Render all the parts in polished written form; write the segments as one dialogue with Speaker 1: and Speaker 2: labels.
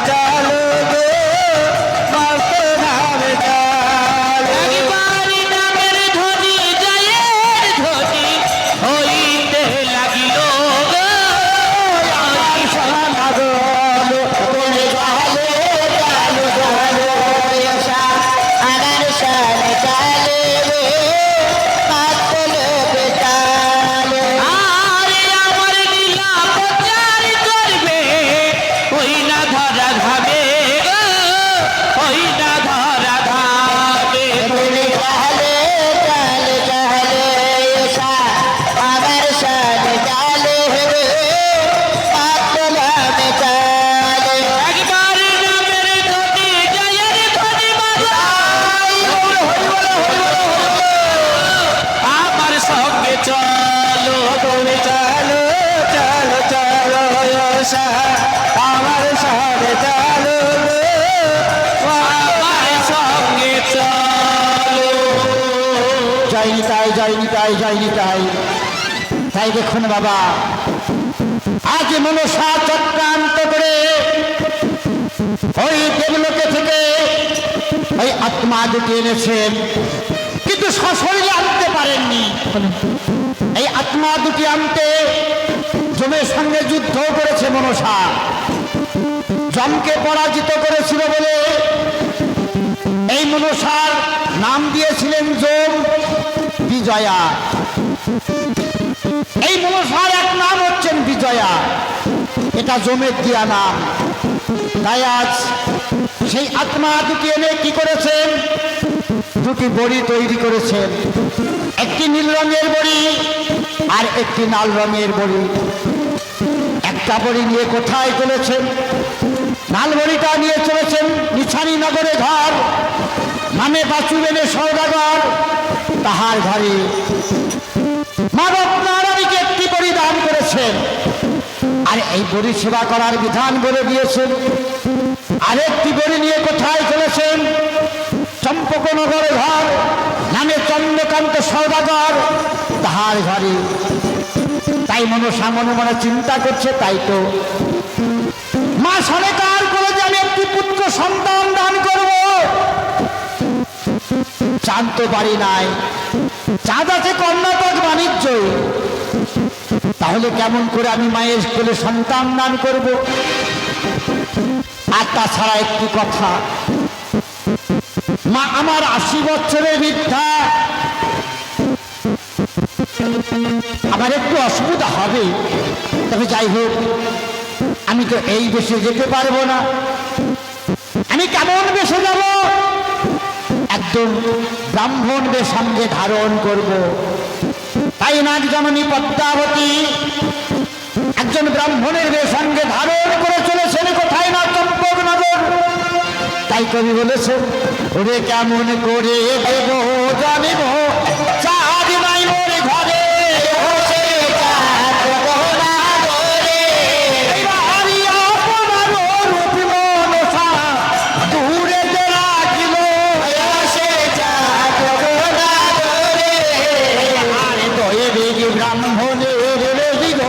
Speaker 1: চালো গো মাস্টার নামে চালো
Speaker 2: একবার নামের ধ্বনি জয়ের ধ্বনি হইতে লাগিল গো
Speaker 1: আমার সমাগম তুমি চালো চালো চালো
Speaker 3: আমার সাথে চালে রে পাতলে বেতালে
Speaker 2: আরে আমার লীলা প্রচার করবে ওই না ধরা ঘাবে গো ওই না ধরা ঘাবে
Speaker 3: তুমি চালে চালে চালে এসা আমার সাথে চালে রে পাতলে বেতালে
Speaker 2: একবার নামের ধ্বনি জয়ের ধ্বনি বাজাই আমার সঙ্গে চলো
Speaker 1: তুমি চালো চালো চালো আমার সাথে চালো গো
Speaker 2: আমার সঙ্গে চলো
Speaker 1: যাইনি তাই যাইনি তাই যাইনি তাই তাই দেখুন বাবা আজ মনসা চক্রান্ত করে ওই দেবলোকে থেকে ওই আত্মা দুটি এনেছেন কিন্তু সশরীরে আনতে পারেননি এই আত্মা দুটি আনতে যমের সঙ্গে যুদ্ধ করেছে মনসা যমকে পরাজিত করেছিল বলে এই মনসার নাম দিয়েছিলেন যম বিজয়া এই মনসার এক নাম হচ্ছেন বিজয়া এটা যমের দিয়া নাম তাই আজ সেই আত্মা দুটি এনে কি করেছেন দুটি বড়ি তৈরি করেছেন একটি নীল রঙের বড়ি আর একটি লাল রঙের বড়ি একটা বড়ি নিয়ে কোথায় চলেছেন লাল বড়িটা নিয়ে চলেছেন নিছানি নগরে ঘর নামে বাঁচু বেনে সৌদাগর তাহার ঘরে মা রত্নারানীকে একটি বড়ি দান করেছেন আর এই বড়ি সেবা করার বিধান বলে দিয়েছেন আরেকটি বড়ি নিয়ে কোথায় চলেছেন চম্পকনগর ঘর নামে চন্দ্রকান্ত সৌদাগর তাহার ঘরে তাই মনসা মনে মনে চিন্তা করছে তাই তো মা সরকার করে যে আমি একটি পুত্র সন্তান দান করব জানতে পারি নাই চাঁদ আছে কর্ণাটক বাণিজ্য তাহলে কেমন করে আমি মায়ের কোলে সন্তান দান করব আর তাছাড়া একটি কথা মা আমার 80 বছরের বৃদ্ধা আমার একটু অসুবিধা হবে তবে যাই হোক আমি তো এই বেশে যেতে পারবো না আমি কেমন বেশে যাব একদম ব্রাহ্মণ বেশ সঙ্গে ধারণ করব তাই নাগ জননী পদ্মাবতী একজন ব্রাহ্মণের বেশ সঙ্গে ধারণ করে চলেছেন কোথায় না চম্পকনগর তাই কবি বলেছেন ওরে কেমন করে দেব জানিব চাঁদ নাই মোর ঘরে বসে চাঁদ গোনা ধরে বাড়ি আপনার রূপ মনসা দূরে যে রাখিল
Speaker 3: বসে চাঁদ গোনা ধরে
Speaker 1: আর দয়ে বেগি ব্রাহ্মণের রেগিল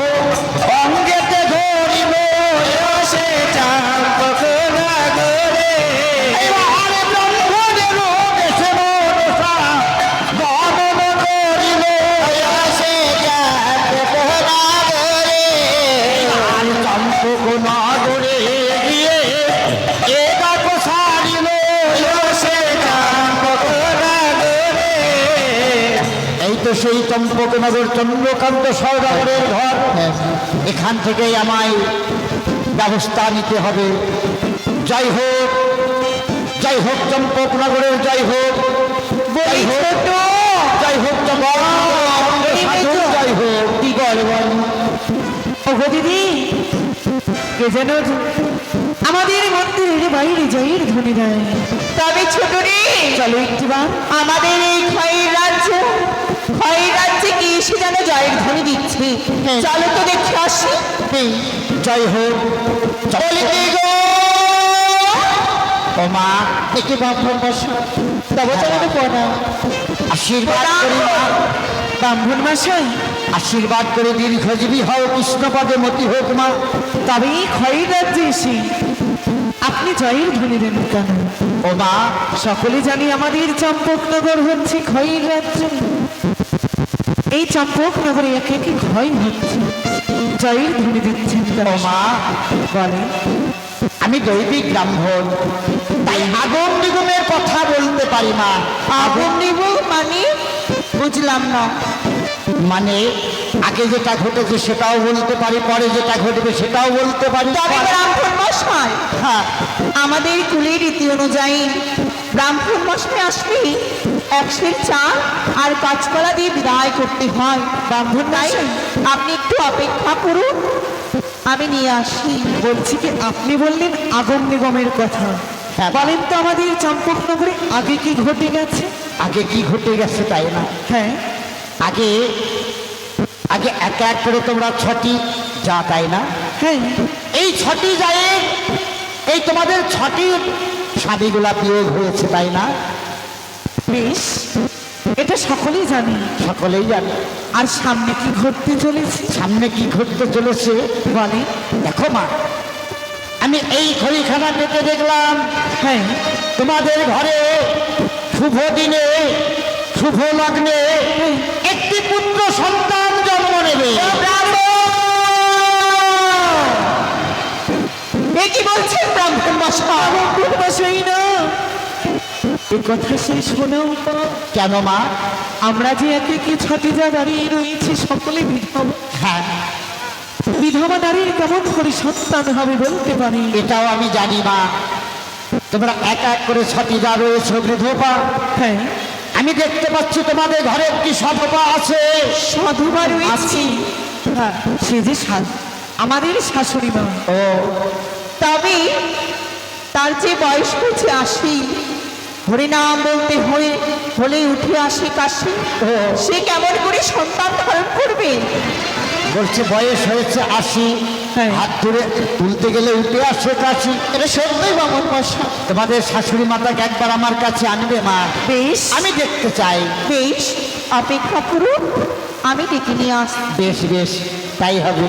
Speaker 1: অঙ্গেতে ধরিল
Speaker 3: বসে চাঁদ গোনা ধরে
Speaker 1: এবার ব্রাহ্মণের দেশে মনসা গমন করিল
Speaker 3: বসে চাঁদ গোনা ধরে
Speaker 1: আর চম্পক নগরে গিয়ে এ ডাকো সারিল
Speaker 3: বসে চাঁদ গোনা ধরে
Speaker 1: এই তো সেই চম্পকনগর চন্দ্রকান্ত সৌদাগরের ঘর এখান থেকেই আমায় ব্যবস্থা নিতে হবে জয় হোক চম্পকনগরের জয় হোক জয় হোক জয় হোক চম্পকনগরের সাধু জয় হোক কি বলবেন
Speaker 4: ওগো দিদি কে যেন আমাদের মন্দিরের বাইরে জয়ের ধ্বনি দেয় তবে ছোট রে চলো একটিবার আমাদের এই ক্ষয়ের রাজ্যে কি এসে যেন জয়ের ধ্বনি দিচ্ছে চলো তো দেখে আসি
Speaker 1: জয় হোক
Speaker 4: বলিতে গো
Speaker 1: ও মা
Speaker 4: একে ব্রাহ্মণ বসা তব চরণে প্রণাম
Speaker 1: আশীর্বাদ করি মা
Speaker 4: ব্রাহ্মণ মশাই
Speaker 1: আশীর্বাদ করে দীর্ঘজীবী হও কৃষ্ণপদে মতি হোক মা
Speaker 4: তবে এই ক্ষয়ের রাজ্যে এসে আপনি জয়ের ধ্বনি দেন কেন?
Speaker 1: ও মা,
Speaker 4: সকলে জানি আমাদের চম্পকনগর হচ্ছে ক্ষয়ের রাজ্য। এই চম্পকনগরে একে একে ক্ষয় হচ্ছে, জয়ের ধ্বনি দিচ্ছেন কেন?
Speaker 1: ও মা,
Speaker 4: বলেন।
Speaker 1: আমি দৈবিক ব্রাহ্মণ, তাই আগম নিগমের কথা বলতে পারি মা।
Speaker 4: আগুন নিব মানে বুঝলাম না।
Speaker 1: মানে আগে যেটা ঘটেছে সেটাও বলতে পারি, পরে যেটা ঘটবে সেটাও বলতে পারি।
Speaker 4: তবে ব্রাহ্মণ মশাই,
Speaker 1: হ্যাঁ,
Speaker 4: আমাদের কুলের রীতি অনুযায়ী ব্রাহ্মণ মশাই আসলে একশের চাল আর কাঁচকলা দিয়ে বিদায় করতে হয়। ব্রাহ্মণ নাই, আপনি একটু অপেক্ষা করুন, আমি নিয়ে আসি। বলছি কি আপনি বললেন আগম নিগমের কথা,
Speaker 1: হ্যাঁ।
Speaker 4: বলেন তো আমাদের চম্পকনগরে আগে কি ঘটে গেছে?
Speaker 1: আগে কি ঘটে গেছে তাই না?
Speaker 4: হ্যাঁ,
Speaker 1: আগে আগে এক এক করে তোমরা 6টি যা, তাই না?
Speaker 4: হ্যাঁ,
Speaker 1: এই 6টি যায়, এই তোমাদের 6টি স্বামীগুলা বিয়োগ হয়েছে, তাই না?
Speaker 4: বেশ, এটা সকলেই জানি।
Speaker 1: সকলেই জানে।
Speaker 4: আর সামনে কি ঘটতে চলেছে
Speaker 1: সামনে কি ঘটতে চলেছে
Speaker 4: বলে?
Speaker 1: দেখো মা, আমি এই খড়িখানা পেতে দেখলাম
Speaker 4: হ্যাঁ,
Speaker 1: তোমাদের ঘরে শুভ দিনে শুভ লগ্নে একটি পুত্র সন্তান জন্ম নেবে।
Speaker 4: এ কি বলছেন ব্রাহ্মণ মশাই? ব্রাহ্মণ মশাই না, এ কথা শেষ হলেও তো
Speaker 1: কেন মা?
Speaker 4: আমরা যে একে কি 6টি যা দাঁড়িয়ে রয়েছি সকলে বিধবা।
Speaker 1: হ্যাঁ,
Speaker 4: বিধবা নারীর কেমন করে সন্তান হবে বলতে পারি?
Speaker 1: এটাও আমি জানি মা। তোমরা এক এক করে 6টি যা রয়েছে বিধবা।
Speaker 4: হ্যাঁ,
Speaker 1: আমি দেখতে পাচ্ছি তোমাদের ঘরে একটি সধবা আছে।
Speaker 4: সাধুবা রয়েছি। হ্যাঁ, সে যে আমাদের শাশুড়ি মা।
Speaker 1: ও,
Speaker 4: তবে তার যে বয়স হচ্ছে 80, হরিনাম বলতে হলে উঠে আসে কাশি।
Speaker 1: ও।
Speaker 4: সে কেমন করে সন্তান ধারণ করবে?
Speaker 1: বলছে বয়স হয়েছে 80,
Speaker 4: হ্যাঁ।
Speaker 1: হাত ধরে তুলতে গেলে উঠে আসছে কাশি।
Speaker 4: এটা সত্যই বামন মশা।
Speaker 1: তোমাদের শাশুড়ি মাতাকে একবার আমার কাছে আনবে মা,
Speaker 4: বেশ,
Speaker 1: আমি দেখতে চাই।
Speaker 4: বেশ, অপেক্ষা করুন, আমি ডেকে নিয়ে আস।
Speaker 1: বেশ বেশ, তাই হবে।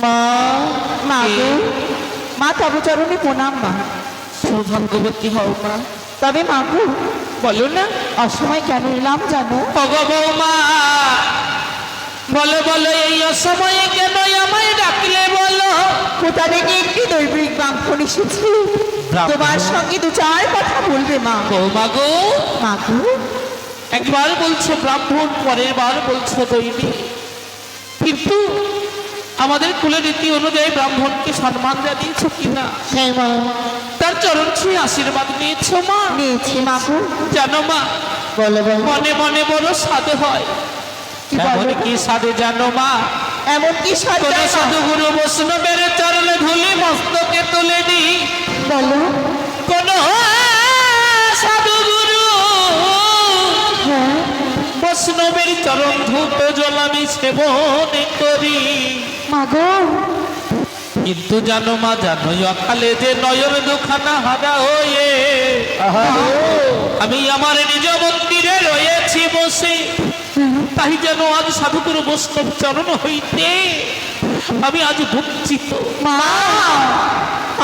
Speaker 4: মা, মা গো, মা তব চরণে প্রণাম মা।
Speaker 2: সৌভাগ্যবতী হও মা।
Speaker 4: তবে মা গো,
Speaker 2: বলো না।
Speaker 4: অসময় কেন এলাম জানো?
Speaker 2: ওগো বৌমা, বলো বলো এই অসময়ে কেন আমায় ডাকলে বলো?
Speaker 4: কোথা থেকে একটি দৈবিক ব্রাহ্মণ এসেছে,
Speaker 2: ব্রাহ্মণ?
Speaker 4: তোমার সঙ্গে 2-4 কথা বলবে মা।
Speaker 2: বৌমা গো,
Speaker 4: মা গো,
Speaker 2: একবার বলছো ব্রাহ্মণ, পরের বার বলছো দৈনিক, কিন্তু আমাদের কুলের রীতি অনুযায়ী ব্রাহ্মণকে সম্মান জানিয়েছো কিনা?
Speaker 4: হ্যাঁ মা,
Speaker 2: তার চরণ ছুঁয়ে আশীর্বাদ নিয়েছো মা?
Speaker 4: নিয়েছি মা গো।
Speaker 2: জানো মা,
Speaker 1: বলো বলো।
Speaker 2: মনে মনে বড় সাধে হয়।
Speaker 4: কি বলো
Speaker 2: এমন
Speaker 4: না?
Speaker 2: কি সাধে জানো মা?
Speaker 4: এমন কি
Speaker 2: কোন
Speaker 4: সাজায় মা?
Speaker 2: সাধুগুরু বৈষ্ণবের চরণে ধুলি মস্তকে তুলে নি।
Speaker 4: বলো।
Speaker 2: কোন সাধুগুরু
Speaker 4: হ্যাঁ,
Speaker 2: বৈষ্ণবের চরণ ধূপ জল আমি সেবন করি।
Speaker 4: মা গো,
Speaker 2: কিন্তু জানো মা, জানো অকালে যে নয়ন দুখানা হারা হয়ে আমি আমার নিজ মন্দিরে রয়েছি বসে, তাই যেন আজ সাধুগুরু বৈষ্ণব চরণ হইতে আমি আজ বঞ্চিত।
Speaker 4: মা,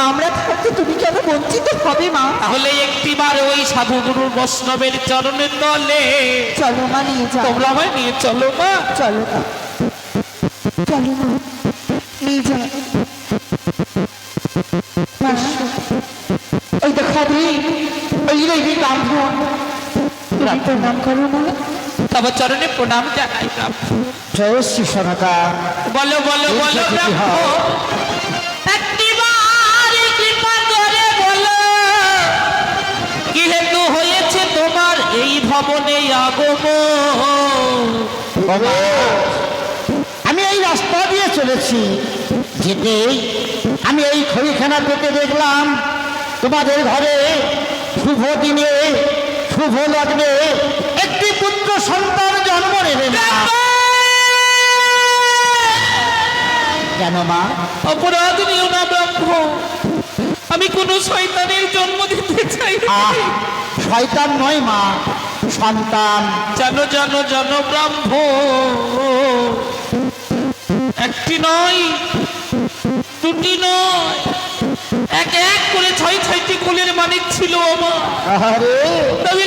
Speaker 4: আমরা থাকতে তুমি কেন বঞ্চিত হবে মা?
Speaker 2: তাহলে একটিবার ওই সাধুগুরু বৈষ্ণবের চরণের তলে
Speaker 4: চলো মা, নিয়ে যাও।
Speaker 2: তোমরা আমায় নিয়ে চলো মা।
Speaker 4: চলো মা, চলো মা, নিয়ে যাও। মা, ওই দেখা দিই, ওই রবি ব্রাহ্মণ, তুমি প্রণাম করো মা।
Speaker 2: তবে চরণে প্রণাম জানাই ব্রাহ্মণ।
Speaker 1: জয় শ্রী সনাতা।
Speaker 2: বলো বলো বলো
Speaker 1: এই যে কি
Speaker 2: ব্রাহ্মণ,
Speaker 1: হয়?
Speaker 2: একটিবার কৃপা করে বলো, কি হেতু হয়েছে তোমার এই ভবনে আগমন?
Speaker 1: বাবা, আমি এই রাস্তা দিয়ে চলেছি, যেতেই আমি এই খড়িখানা পেতে দেখলাম তোমাদের ঘরে শুভ দিনে শুভ লগ্নে একটি পুত্র সন্তান জন্ম নেবে মা। কেন মা?
Speaker 2: অপরাধ নিও না ব্রাহ্মণ, আমি কোন শয়তানের জন্ম দিতে চাই না।
Speaker 1: শয়তান নয় মা, সন্তান।
Speaker 2: জানো জানো জানো ব্রাহ্মণ, একটি নয়, দুটি নয়, এক এক করে ছয় ছয়টি কুলের মানিক ছিল আমার।
Speaker 1: আরে
Speaker 2: তবে